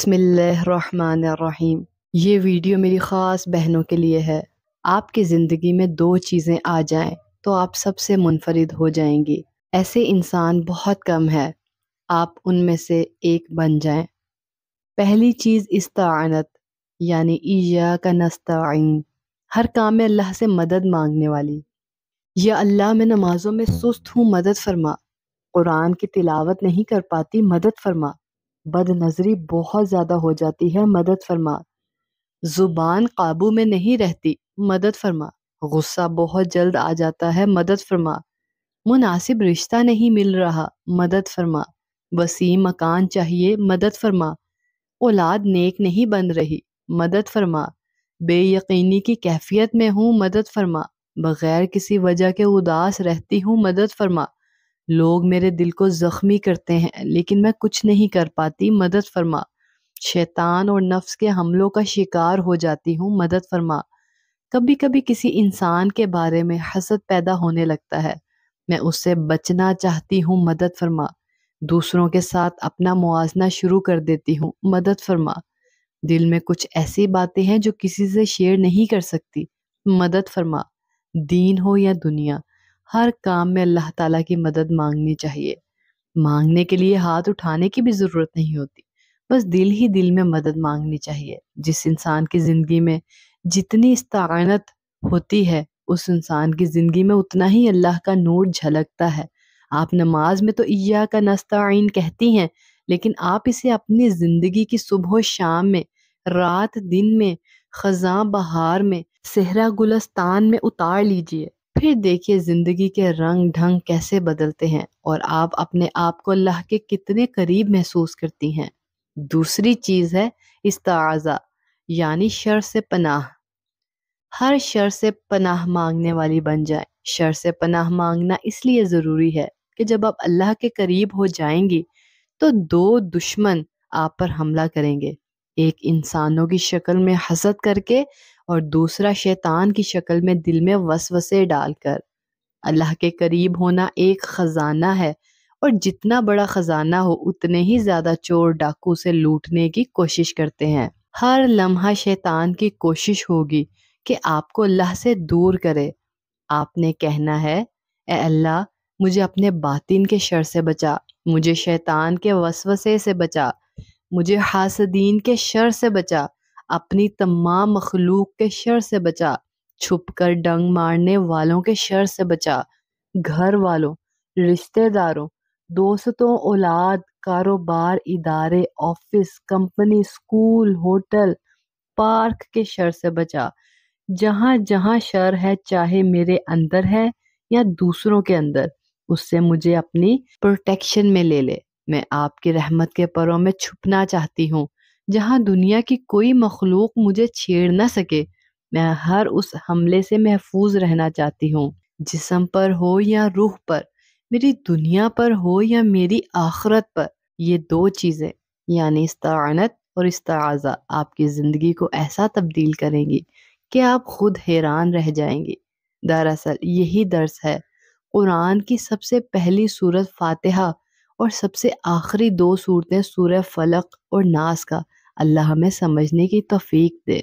بسم اللہ الرحمن الرحیم۔ یہ ویڈیو میری خاص بہنوں کے لیے ہے۔ آپ کی زندگی میں دو چیزیں آ جائیں تو آپ سب سے منفرد ہو جائیں گی۔ ایسے انسان بہت کم ہے، آپ ان میں سے ایک بن جائیں۔ پہلی چیز استعانت، یعنی ایاک نستعین، ہر کام میں اللہ سے مدد مانگنے والی۔ یا اللہ میں نمازوں میں سست ہوں، مدد فرما۔ قرآن کی تلاوت نہیں کر پاتی، مدد فرما۔ بد نظری بہت زیادہ ہو جاتی ہے، مدد فرما۔ زبان قابو میں نہیں رہتی، مدد فرما۔ غصہ بہت جلد آ جاتا ہے، مدد فرما۔ مناسب رشتہ نہیں مل رہا، مدد فرما۔ وسیع مکان چاہیے، مدد فرما۔ اولاد نیک نہیں بن رہی، مدد فرما۔ بے یقینی کی کیفیت میں ہوں، مدد فرما۔ بغیر کسی وجہ کے اداس رہتی ہوں، مدد فرما۔ لوگ میرے دل کو زخمی کرتے ہیں لیکن میں کچھ نہیں کر پاتی، مدد فرما۔ شیطان اور نفس کے حملوں کا شکار ہو جاتی ہوں، مدد فرما۔ کبھی کبھی کسی انسان کے بارے میں حسد پیدا ہونے لگتا ہے، میں اس سے بچنا چاہتی ہوں، مدد فرما۔ دوسروں کے ساتھ اپنا موازنہ شروع کر دیتی ہوں، مدد فرما۔ دل میں کچھ ایسی باتیں ہیں جو کسی سے شیئر نہیں کر سکتی، مدد فرما۔ دین ہو یا دنیا، ہر کام میں اللہ تعالیٰ کی مدد مانگنی چاہیے۔ مانگنے کے لیے ہاتھ اٹھانے کی بھی ضرورت نہیں ہوتی، بس دل ہی دل میں مدد مانگنی چاہیے۔ جس انسان کی زندگی میں جتنی استعانت ہوتی ہے، اس انسان کی زندگی میں اتنا ہی اللہ کا نور جھلکتا ہے۔ آپ نماز میں تو ایاک نستعین کہتی ہیں، لیکن آپ اسے اپنی زندگی کی صبح و شام میں، رات دن میں، خزاں بہار میں، صحرا گلستان میں اتار لیجئے۔ پھر دیکھیے زندگی کے رنگ ڈھنگ کیسے بدلتے ہیں اور آپ اپنے آپ کو اللہ کے کتنے قریب محسوس کرتی ہیں۔ دوسری چیز ہے استعاذہ، یعنی شر سے پناہ۔ ہر شر سے پناہ مانگنے والی بن جائے۔ شر سے پناہ مانگنا اس لیے ضروری ہے کہ جب آپ اللہ کے قریب ہو جائیں گی تو دو دشمن آپ پر حملہ کریں گے، ایک انسانوں کی شکل میں حسد کر کے اور دوسرا شیطان کی شکل میں دل میں وسوسے ڈال کر۔ اللہ کے قریب ہونا ایک خزانہ ہے، اور جتنا بڑا خزانہ ہو اتنے ہی زیادہ چور ڈاکو اسے لوٹنے کی کوشش کرتے ہیں۔ ہر لمحہ شیطان کی کوشش ہوگی کہ آپ کو اللہ سے دور کرے۔ آپ نے کہنا ہے، اے اللہ مجھے اپنے باطن کے شر سے بچا، مجھے شیطان کے وسوسے سے بچا، مجھے حاسدین کے شر سے بچا، اپنی تمام مخلوق کے شر سے بچا، چھپ کر ڈنگ مارنے والوں کے شر سے بچا، گھر والوں، رشتہ داروں، دوستوں، اولاد، کاروبار، ادارے، office, company, school, hotel, park کے شر سے بچا۔ جہاں جہاں شر ہے، چاہے میرے اندر ہے یا دوسروں کے اندر، اس سے مجھے اپنی پروٹیکشن میں لے لے۔ میں آپ کی رحمت کے پروں میں چھپنا چاہتی ہوں، جہاں دنیا کی کوئی مخلوق مجھے چھیڑ نہ سکے۔ میں ہر اس حملے سے محفوظ رہنا چاہتی ہوں، جسم پر ہو یا روح پر، میری دنیا پر ہو یا میری آخرت پر۔ یہ دو چیزیں یعنی استعانت اور استعاذہ آپ کی زندگی کو ایسا تبدیل کریں گی کہ آپ خود حیران رہ جائیں گی۔ دراصل یہی درس ہے قرآن کی سب سے پہلی سورت فاتحہ اور سب سے آخری دو سورتیں سورہ فلق اور ناس کا۔ اللہ ہمیں سمجھنے کی توفیق دے۔